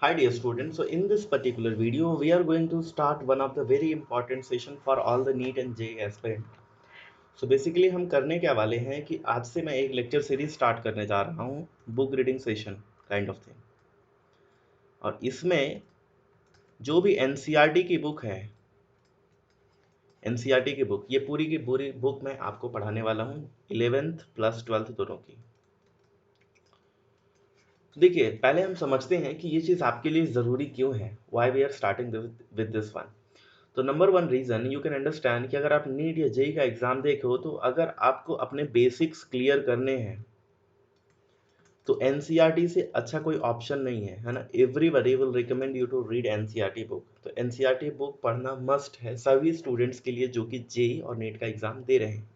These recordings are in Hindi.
Hi dear students, so in this particular video we are going to start one of the very important session for all the NEET and JEE aspirant. So basically हम करने क्या वाले हैं कि आज से मैं एक लेक्चर सीरीज स्टार्ट करने जा रहा हूँ, book reading session kind of thing. और इसमें जो भी एनसीईआरटी की बुक है, एनसीईआरटी की बुक, ये पूरी की पूरी बुक मैं आपको पढ़ाने वाला हूँ 11th प्लस 12th दोनों की। देखिए पहले हम समझते हैं कि ये चीज़ आपके लिए ज़रूरी क्यों है, why we are starting with this one. तो number one reason you can understand कि अगर आप नीट या जेई का एग्ज़ाम देखो तो अगर आपको अपने बेसिक्स क्लियर करने हैं तो एनसीईआरटी से अच्छा कोई ऑप्शन नहीं है ना। Everybody will recommend you to read NCERT book. तो एनसीईआरटी बुक पढ़ना मस्ट है सभी स्टूडेंट्स के लिए जो कि जेई और नीट का एग्ज़ाम दे रहे हैं।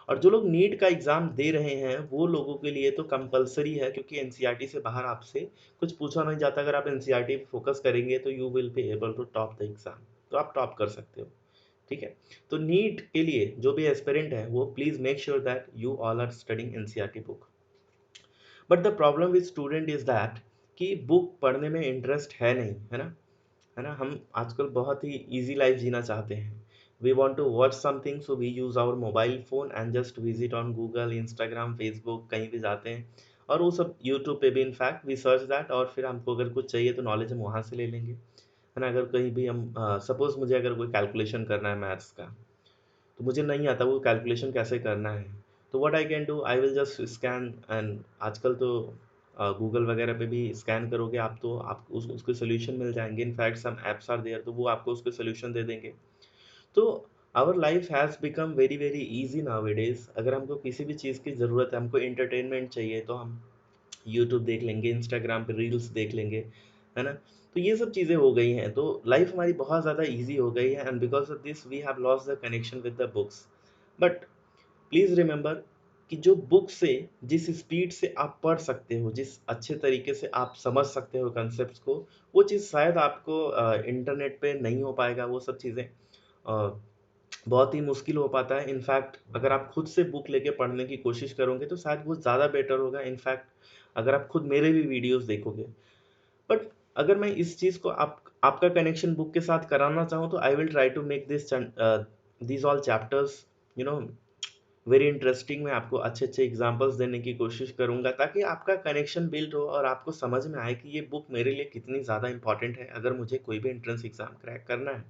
और जो लोग नीट का एग्ज़ाम दे रहे हैं वो लोगों के लिए तो कंपलसरी है, क्योंकि एनसीईआरटी से बाहर आपसे कुछ पूछा नहीं जाता। अगर आप एनसीईआरटी पे फोकस करेंगे तो you will be able to top the exam, तो आप टॉप कर सकते हो। ठीक है। तो नीट के लिए जो भी एस्पिरेंट है वो please make sure that you all are studying NCERT book. But the problem with student is that कि बुक पढ़ने में इंटरेस्ट है नहीं, है ना। है ना, हम आजकल बहुत ही इजी लाइफ जीना चाहते हैं। We want to watch something, so we use our mobile phone and just visit on Google, Instagram, Facebook, कहीं भी जाते हैं और वो सब यूट्यूब पे भी इनफैक्ट वी सर्च दैट, और फिर हमको अगर कुछ चाहिए तो नॉलेज हम वहाँ से ले लेंगे, है ना। अगर कहीं भी हम सपोज़ मुझे अगर कोई कैलकुलेशन करना है मैथ्स का, तो मुझे नहीं आता वो कैलकुलेशन कैसे करना है, तो what I can do, I will just scan. And आजकल तो गूगल वगैरह पे भी स्कैन करोगे आप तो आप उसके सोल्यूशन मिल जाएंगे। In fact some apps are there, तो वो आपको उसके सोल्यूशन दे देंगे। तो our life has become very very easy nowadays. अगर हमको किसी भी चीज़ की ज़रूरत है, हमको इंटरटेनमेंट चाहिए, तो हम यूट्यूब देख लेंगे, इंस्टाग्राम पे रील्स देख लेंगे, है ना। तो ये सब चीज़ें हो गई हैं, तो लाइफ हमारी बहुत ज़्यादा ईजी हो गई है and because of this we have lost the connection with the books. But please remember कि जो बुक से जिस स्पीड से आप पढ़ सकते हो, जिस अच्छे तरीके से आप समझ सकते हो कंसेप्ट को, वो चीज़ शायद आपको इंटरनेट पे नहीं हो पाएगा। वो सब चीज़ें बहुत ही मुश्किल हो पाता है। इनफैक्ट अगर आप खुद से बुक लेके पढ़ने की कोशिश करोगे तो शायद वो ज़्यादा बेटर होगा। इनफैक्ट अगर आप खुद मेरे भी वीडियोस देखोगे, बट अगर मैं इस चीज़ को आपका कनेक्शन बुक के साथ कराना चाहूँ तो I will try to make this all chapters you know very interesting. मैं आपको अच्छे अच्छे एग्जांपल्स देने की कोशिश करूंगा ताकि आपका कनेक्शन बिल्ड हो और आपको समझ में आए कि ये बुक मेरे लिए कितनी ज़्यादा इंपॉर्टेंट है अगर मुझे कोई भी एंट्रेंस एग्जाम क्रैक करना है।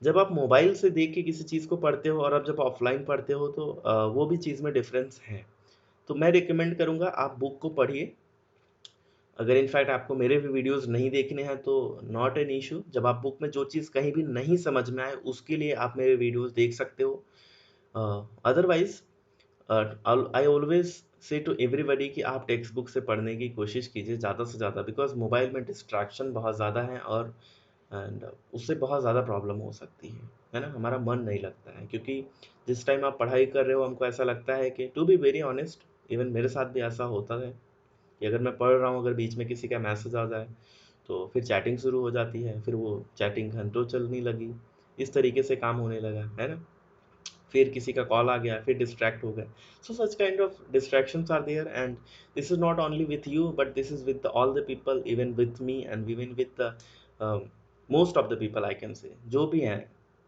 जब आप मोबाइल से देख के किसी चीज़ को पढ़ते हो और आप जब ऑफलाइन पढ़ते हो तो वो भी चीज़ में डिफरेंस है। तो मैं रिकमेंड करूँगा आप बुक को पढ़िए। अगर इनफैक्ट आपको मेरे भी वीडियोस नहीं देखने हैं तो नॉट एन इशू। जब आप बुक में जो चीज़ कहीं भी नहीं समझ में आए उसके लिए आप मेरे वीडियोस देख सकते हो। Otherwise I always say to everybody कि आप टेक्स्ट बुक से पढ़ने की कोशिश कीजिए ज़्यादा से ज़्यादा, बिकॉज मोबाइल में डिस्ट्रैक्शन बहुत ज़्यादा है और एंड उससे बहुत ज़्यादा प्रॉब्लम हो सकती है ना। हमारा मन नहीं लगता है क्योंकि जिस टाइम आप पढ़ाई कर रहे हो हमको ऐसा लगता है कि to be very honest, even मेरे साथ भी ऐसा होता है कि अगर मैं पढ़ रहा हूँ, अगर बीच में किसी का मैसेज आ जाए तो फिर चैटिंग शुरू हो जाती है, फिर वो चैटिंग घंटों चलने लगी, इस तरीके से काम होने लगा है ना। फिर किसी का कॉल आ गया, फिर डिस्ट्रैक्ट हो गए। So such kind of distractions are there and this is not only with you but this is with all the people, even with me and even with the most of the people I can say, जो भी हैं,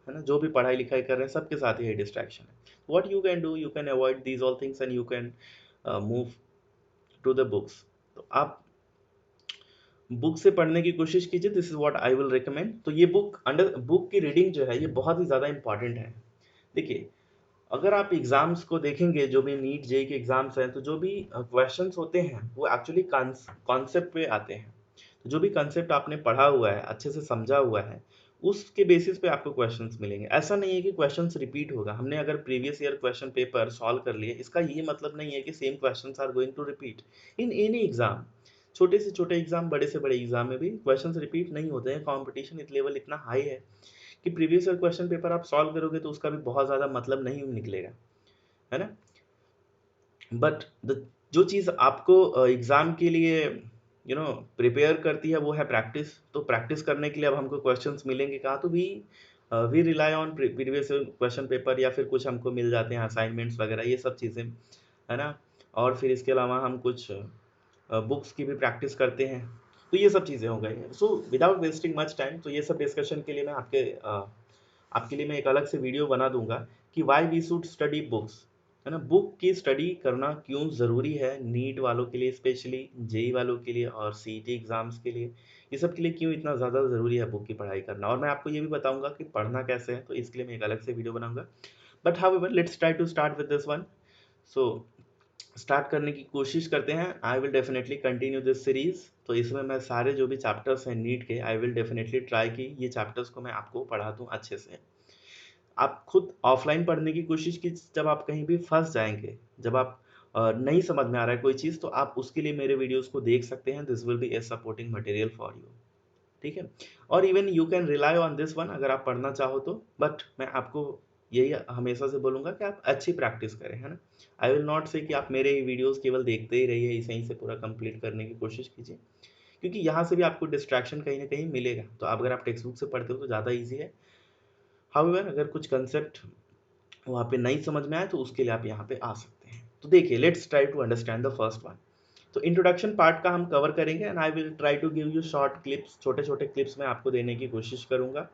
है ना, जो भी पढ़ाई लिखाई कर रहे हैं सबके साथ यही डिस्ट्रैक्शन है। What you can do, you can avoid these all things and you can move to the books. तो आप बुक से पढ़ने की कोशिश कीजिए, this is what I will recommend. तो ये बुक अंडर बुक की रीडिंग जो है ये बहुत ही ज़्यादा इंपॉर्टेंट है। देखिए अगर आप एग्जाम्स को देखेंगे, जो भी नीट जेई के एग्जाम्स हैं, तो जो भी क्वेश्चंस होते हैं वो एक्चुअली कॉन्सेप्ट पे आते हैं। तो जो भी कंसेप्ट आपने पढ़ा हुआ है, अच्छे से समझा हुआ है, उसके बेसिस पे आपको क्वेश्चंस मिलेंगे। ऐसा नहीं है कि क्वेश्चंस रिपीट होगा। हमने अगर previous year question paper solve कर लिए, इसका ये मतलब नहीं है कि same questions are going to repeat in any exam. छोटे से छोटे एग्जाम, बड़े से बड़े एग्जाम में भी क्वेश्चंस रिपीट नहीं होते हैं। कॉम्पिटिशन इस लेवल इतना हाई है कि प्रीवियस ईयर क्वेश्चन पेपर आप सॉल्व करोगे तो उसका भी बहुत ज़्यादा मतलब नहीं निकलेगा, है ना। बट जो चीज़ आपको एग्ज़ाम के लिए प्रिपेयर करती है वो है प्रैक्टिस। तो प्रैक्टिस करने के लिए अब हमको क्वेश्चंस मिलेंगे कहाँ, तो we rely on previous question paper, या फिर कुछ हमको मिल जाते हैं असाइनमेंट्स वगैरह, ये सब चीज़ें, है ना। और फिर इसके अलावा हम कुछ बुक्स की भी प्रैक्टिस करते हैं। तो ये सब चीज़ें हो गई। So without wasting much time, तो ये सब डिस्कशन के लिए मैं आपके लिए मैं एक अलग से वीडियो बना दूंगा कि why we should study books, है ना। बुक की स्टडी करना क्यों ज़रूरी है नीट वालों के लिए, स्पेशली जेई वालों के लिए और सीईटी एग्जाम्स के लिए, ये सब के लिए क्यों इतना ज़्यादा ज़रूरी है बुक की पढ़ाई करना। और मैं आपको ये भी बताऊंगा कि पढ़ना कैसे है, तो इसके लिए मैं एक अलग से वीडियो बनाऊंगा। But however let's try to start with this one. So start करने की कोशिश करते हैं। I will definitely continue this series. तो इसमें मैं सारे जो भी चैप्टर्स हैं नीट के, आई विल डेफिनेटली ट्राई कि ये चैप्टर्स को मैं आपको पढ़ा दूँ अच्छे से। आप खुद ऑफलाइन पढ़ने की कोशिश की, जब आप कहीं भी फंस जाएंगे, जब आप नहीं समझ में आ रहा है कोई चीज़, तो आप उसके लिए मेरे वीडियोस को देख सकते हैं। This will be A supporting material for you, ठीक है। और even you can rely on this one अगर आप पढ़ना चाहो तो। बट मैं आपको यही हमेशा से बोलूँगा कि आप अच्छी प्रैक्टिस करें, है ना। आई विल नॉट से कि आप मेरे ही वीडियोस केवल देखते ही रहिए, इसे ही से पूरा कंप्लीट करने की कोशिश कीजिए, क्योंकि यहाँ से भी आपको डिस्ट्रैक्शन कहीं ना कहीं मिलेगा। तो अगर आप टेक्स्ट बुक से पढ़ते हो तो ज़्यादा ईजी है। हाउएवर अगर कुछ कंसेप्ट वहाँ पे नहीं समझ में आए तो उसके लिए आप यहाँ पे आ सकते हैं। तो देखिए, let's try to understand the first one. तो इंट्रोडक्शन पार्ट का हम कवर करेंगे and I will try to give you short clips, छोटे छोटे क्लिप्स मैं आपको देने की कोशिश करूंगा,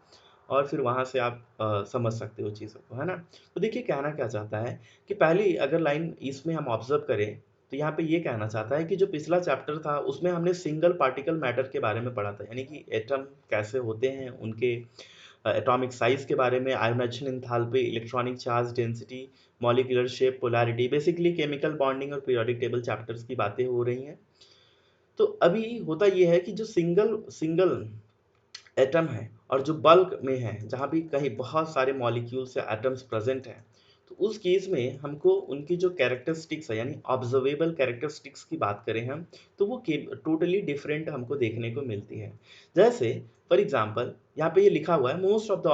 और फिर वहाँ से आप समझ सकते हो चीज़ों को, है ना। तो देखिए, कहना क्या चाहता है कि पहली अगर लाइन इसमें हम ऑब्जर्व करें, तो यहाँ पे ये कहना चाहता है कि जो पिछला चैप्टर था उसमें हमने सिंगल पार्टिकल मैटर के बारे में पढ़ा था, यानी कि एटम कैसे होते हैं, उनके एटॉमिक साइज के बारे में, ionisation enthalpy, electronic charge density, molecular shape, polarity, basically chemical bonding और पीरियोडिक टेबल चैप्टर्स की बातें हो रही हैं। तो अभी होता ये है कि जो सिंगल सिंगल एटम है और जो बल्क में है, जहाँ भी कहीं बहुत सारे मॉलिक्यूल्स या एटम्स प्रेजेंट हैं, तो उस केस में हमको उनकी जो कैरेक्टरिस्टिक्स है, यानी ऑब्जर्वेबल कैरेक्टरिस्टिक्स की बात करें हम, तो वो टोटली डिफरेंट हमको देखने को मिलती है। जैसे फॉर एग्जांपल यहाँ पे ये लिखा हुआ है, most of the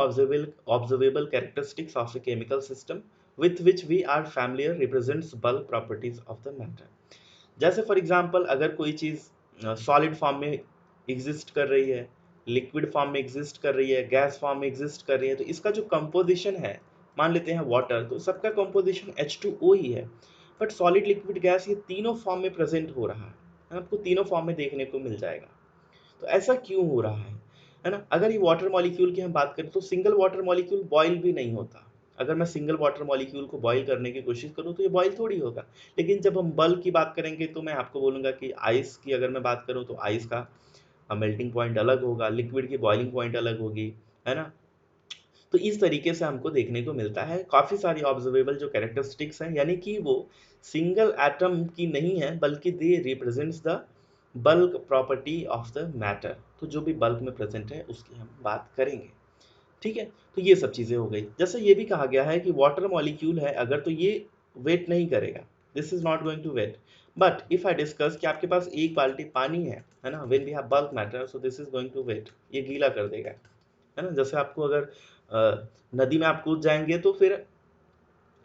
observable characteristics of a chemical system with which we are familiar represents bulk properties of the matter. जैसे फॉर एग्जांपल अगर कोई चीज़ सॉलिड फॉर्म में एग्जिस्ट कर रही है, लिक्विड फॉर्म में एग्जिस्ट कर रही है, गैस फॉर्म में एग्जिस्ट कर रही है, तो इसका जो कंपोजिशन है, मान लेते हैं वाटर, तो सबका कंपोजिशन H2O ही है। बट सॉलिड, लिक्विड, गैस, ये तीनों फॉर्म में प्रेजेंट हो रहा है, आपको तीनों फॉर्म में देखने को मिल जाएगा। तो ऐसा क्यों हो रहा है ना। अगर ये वाटर मॉलिक्यूल की हम बात करें तो सिंगल वाटर मॉलिक्यूल बॉयल भी नहीं होता। अगर मैं सिंगल वाटर मॉलिक्यूल को बॉयल करने की कोशिश करूं तो ये बॉयल थोड़ी होगा। लेकिन जब हम बल्क की बात करेंगे तो मैं आपको बोलूंगा कि आइस की अगर मैं बात करूं तो आइस का मेल्टिंग पॉइंट अलग होगा, लिक्विड की बॉइलिंग पॉइंट अलग होगी, है ना। तो इस तरीके से हमको देखने को मिलता है काफ़ी सारी ऑब्जर्वेबल जो कैरेक्टरिस्टिक्स हैं, यानी कि वो सिंगल एटम की नहीं है, बल्कि they represents the bulk property of the matter. तो जो भी बल्क में प्रेजेंट है उसकी हम बात करेंगे, ठीक है। तो ये सब चीज़ें हो गई। जैसे ये भी कहा गया है कि वाटर मॉलिक्यूल है अगर, तो ये वेट नहीं करेगा, this is not going to wet. But if I discuss कि आपके पास एक बाल्टी पानी है ना, when we have bulk matter, so this is going to wet, ये गीला कर देगा, है ना। जैसे आपको अगर नदी में आप कूद जाएंगे तो फिर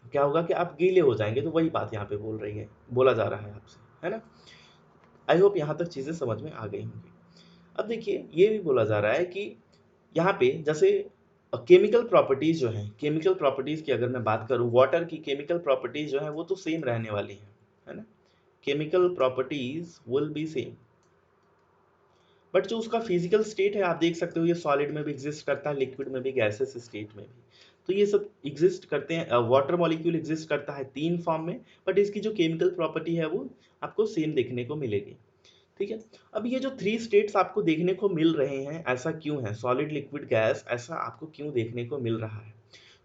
क्या होगा कि आप गीले हो जाएंगे, तो वही बात यहाँ पे बोला जा रहा है आपसे, है ना। आई होप यहाँ तक चीज़ें समझ में आ गई होंगी। अब देखिए, ये भी बोला जा रहा है कि यहाँ पे जैसे केमिकल प्रॉपर्टीज जो हैं, केमिकल प्रॉपर्टीज की अगर मैं बात करूँ, वाटर की केमिकल प्रॉपर्टीज जो है वो तो सेम रहने वाली है ना। Chemical properties will be same, but जो उसका फिजिकल स्टेट है आप देख सकते हो, ये सॉलिड में भी एग्जिस्ट करता है, लिक्विड में भी, गैसेस स्टेट में भी। तो ये सब एग्जिस्ट करते हैं। वाटर मॉलिक्यूल एग्जिस्ट करता है 3 फॉर्म में, बट इसकी जो केमिकल प्रॉपर्टी है वो आपको सेम देखने को मिलेगी, ठीक है। अब ये जो 3 स्टेट्स आपको देखने को मिल रहे हैं, ऐसा क्यों है, सॉलिड, लिक्विड, गैस, ऐसा आपको क्यों देखने को मिल रहा है।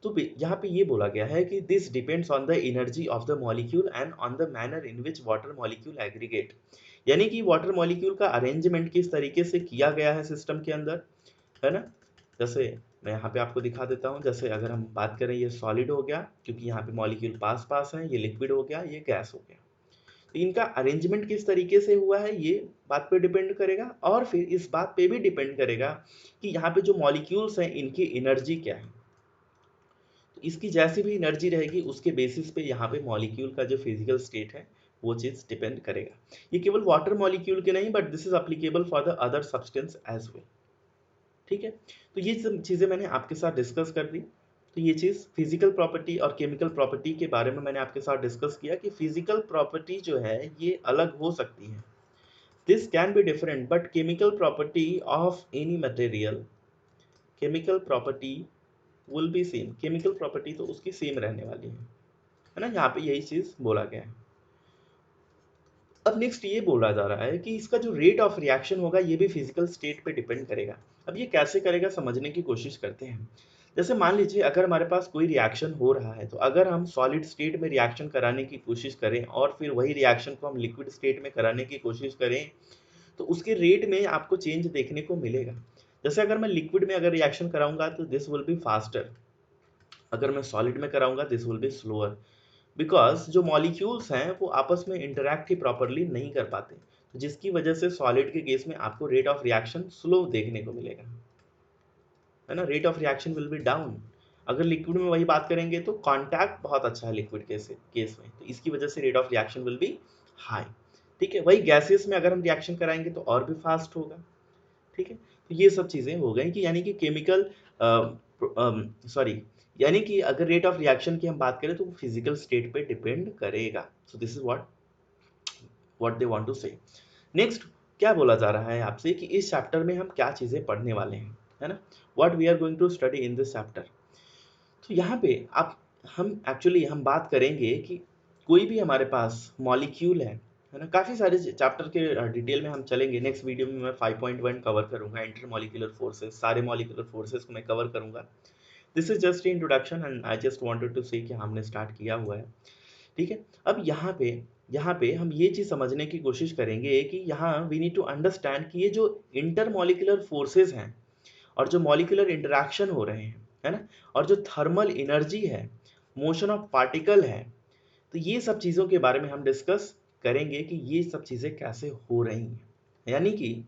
तो यहाँ पे ये बोला गया है कि this depends on the energy of the molecule and on the manner in which water molecule aggregate, यानी कि वाटर मॉलिक्यूल का अरेंजमेंट किस तरीके से किया गया है सिस्टम के अंदर, है ना। जैसे मैं यहाँ पे आपको दिखा देता हूँ, जैसे अगर हम बात करें, ये सॉलिड हो गया क्योंकि यहाँ पे मॉलिक्यूल पास पास है, ये लिक्विड हो गया, ये गैस हो गया। तो इनका अरेंजमेंट किस तरीके से हुआ है ये बात पे डिपेंड करेगा, और फिर इस बात पे भी डिपेंड करेगा कि यहाँ पे जो मॉलिक्यूल्स हैं इनकी एनर्जी क्या है। तो इसकी जैसी भी एनर्जी रहेगी उसके बेसिस पे यहाँ पे मॉलिक्यूल का जो फिजिकल स्टेट है वो चीज़ डिपेंड करेगा। ये केवल वाटर मॉलिक्यूल के नहीं, but this is applicable for the other substance as well, ठीक है। तो ये सब चीज़ें मैंने आपके साथ डिस्कस कर दी। तो ये चीज़ फिजिकल प्रॉपर्टी और केमिकल प्रॉपर्टी के बारे में मैंने आपके साथ डिस्कस किया कि फिजिकल प्रॉपर्टी जो है ये अलग हो सकती है, This can be different, but chemical property of any material, chemical property will be same. Chemical property तो उसकी सेम रहने वाली है ना, यहाँ पे यही चीज बोला गया है। अब नेक्स्ट ये बोला जा रहा है कि इसका जो रेट ऑफ रिएक्शन होगा ये भी फिजिकल स्टेट पे डिपेंड करेगा। अब ये कैसे करेगा समझने की कोशिश करते हैं। जैसे मान लीजिए अगर हमारे पास कोई रिएक्शन हो रहा है, तो अगर हम सॉलिड स्टेट में रिएक्शन कराने की कोशिश करें और फिर वही रिएक्शन को हम लिक्विड स्टेट में कराने की कोशिश करें, तो उसके रेट में आपको चेंज देखने को मिलेगा। जैसे अगर मैं लिक्विड में अगर रिएक्शन कराऊंगा तो दिस विल बी फास्टर, अगर मैं सॉलिड में कराऊंगा this will be slower, because जो मॉलिक्यूल्स हैं वो आपस में इंटरैक्ट ही प्रॉपरली नहीं कर पाते, तो जिसकी वजह से सॉलिड के केस में आपको रेट ऑफ रिएक्शन स्लो देखने को मिलेगा, है ना, rate of reaction will be down. अगर लिक्विड में वही बात करेंगे तो कांटेक्ट बहुत अच्छा है लिक्विड केस में, तो इसकी वजह से rate of reaction will be high. ठीक है, वही गैसेस में अगर हम रिएक्शन कराएंगे तो और भी फास्ट होगा। ठीक है, तो ये सब चीजें हो गई कि यानी कि केमिकल सॉरी, यानी कि अगर रेट ऑफ रिएक्शन की हम बात करें तो वो फिजिकल स्टेट पे डिपेंड करेगा। So this is what they want to say. Next क्या बोला जा रहा है आपसे कि इस चैप्टर में हम क्या चीजें पढ़ने वाले हैं, है ना, what we are going to study in this chapter. तो यहाँ पे आप हम बात करेंगे कि कोई भी हमारे पास मॉलिक्यूल है ना, काफ़ी सारे चैप्टर के डिटेल में हम चलेंगे। नेक्स्ट वीडियो में मैं 5.1 कवर करूंगा, इंटर मॉलिक्यूलर फोर्सेस, सारे मॉलिक्यूलर फोर्सेस को मैं कवर करूंगा। This is just introduction and I just wanted to say कि हमने स्टार्ट किया हुआ है। ठीक है, अब यहाँ पे हम ये चीज़ समझने की कोशिश करेंगे कि यहाँ वी नीड टू अंडरस्टैंड कि ये जो इंटर मॉलिक्यूलर फोर्सेस हैं और जो मॉलिक्यूलर इंटरेक्शन हो रहे हैं, है ना, और जो थर्मल एनर्जी है, मोशन ऑफ पार्टिकल है, तो ये सब चीज़ों के बारे में हम डिस्कस करेंगे कि ये सब चीज़ें कैसे हो रही हैं। यानी कि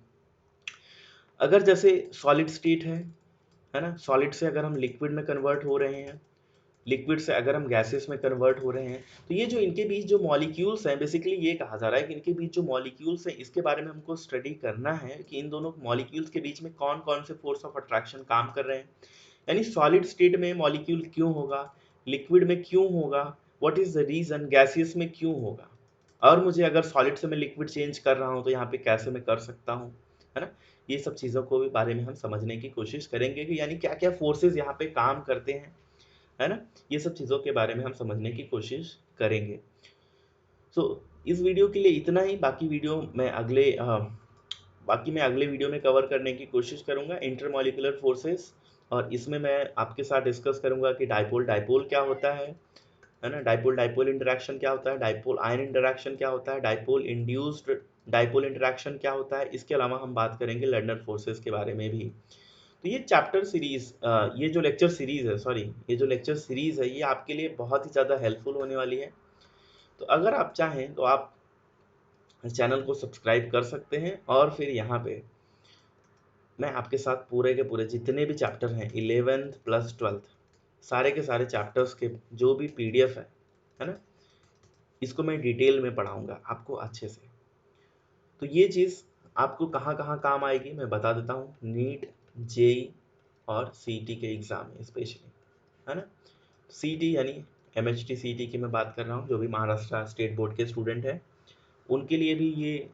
अगर जैसे सॉलिड स्टेट है ना, सॉलिड से अगर हम लिक्विड में कन्वर्ट हो रहे हैं, लिक्विड से अगर हम गैसेस में कन्वर्ट हो रहे हैं, तो ये जो इनके बीच जो मॉलिक्यूल्स हैं, बेसिकली ये कहा जा रहा है कि इनके बीच जो मॉलिक्यूल्स हैं इसके बारे में हमको स्टडी करना है कि इन दोनों मॉलिक्यूल्स के बीच में कौन कौन से फोर्स ऑफ अट्रैक्शन काम कर रहे हैं। यानी सॉलिड स्टेट में मॉलिक्यूल क्यों होगा, लिक्विड में क्यों होगा, what is the reason, gaseous में क्यों होगा, और मुझे अगर सॉलिड से मैं लिक्विड चेंज कर रहा हूँ तो यहाँ पे कैसे मैं कर सकता हूँ, है ना। ये सब चीज़ों को भी बारे में हम समझने की कोशिश करेंगे कि यानी क्या क्या फोर्सेस यहाँ पे काम करते हैं, है ना, ये सब चीज़ों के बारे में हम समझने की कोशिश करेंगे। सो इस वीडियो के लिए इतना ही, बाकी मैं अगले वीडियो में कवर करने की कोशिश करूंगा इंटरमॉलिक्यूलर फोर्सेस, और इसमें मैं आपके साथ डिस्कस करूंगा कि डाइपोल डाइपोल क्या होता है ना, डाइपोल डाइपोल इंटरेक्शन क्या होता है, डाइपोल आयन इंटरेक्शन क्या होता है, डाइपोल इंड्यूस्ड डाइपोल इंटरेक्शन क्या होता है। इसके अलावा हम बात करेंगे लंडन फोर्सेस के बारे में भी। तो ये चैप्टर सीरीज, ये जो लेक्चर सीरीज है, सॉरी, ये जो लेक्चर सीरीज है ये आपके लिए बहुत ही ज़्यादा हेल्पफुल होने वाली है। तो अगर आप चाहें तो आप चैनल को सब्सक्राइब कर सकते हैं, और फिर यहाँ पे मैं आपके साथ पूरे के पूरे जितने भी चैप्टर हैं 11th प्लस 12th, सारे के सारे चैप्टर्स के जो भी PDF है ना, इसको मैं डिटेल में पढ़ाऊंगा आपको अच्छे से। तो ये चीज़ आपको कहाँ कहाँ काम आएगी मैं बता देता हूँ, नीट, जेई और CET के एग्ज़ाम में स्पेशली, है ना। CET यानी MHT CET की मैं बात कर रहा हूँ, जो भी महाराष्ट्र स्टेट बोर्ड के स्टूडेंट हैं उनके लिए भी ये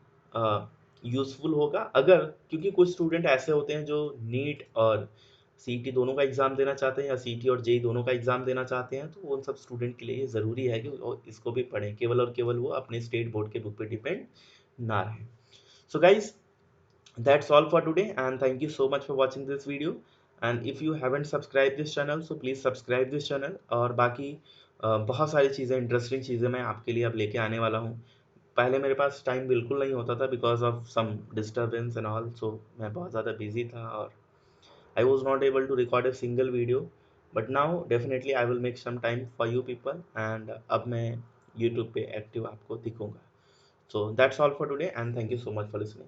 यूज़फुल होगा। अगर, क्योंकि कुछ स्टूडेंट ऐसे होते हैं जो नीट और CET दोनों का एग्ज़ाम देना चाहते हैं, या CET और जेई दोनों का एग्ज़ाम देना चाहते हैं, तो उन सब स्टूडेंट के लिए ये ज़रूरी है कि वो इसको भी पढ़ें, केवल और केवल वो अपने स्टेट बोर्ड के बुक पे डिपेंड ना रहें। So guys, that's all for today, and thank you so much for watching this video, and if you haven't subscribed this channel so please subscribe this channel। और बाकी बहुत सारी चीज़ें, इंटरेस्टिंग चीज़ें मैं आपके लिए अब लेके आने वाला हूँ। पहले मेरे पास टाइम बिल्कुल नहीं होता था because of some disturbance and all, so मैं बहुत ज़्यादा बिजी था और I was not able to record a single video, but now definitely I will make some time for you people, and अब मैं यूट्यूब पे एक्टिव आपको दिखूंगा। So that's all for today, and thank you so much for listening.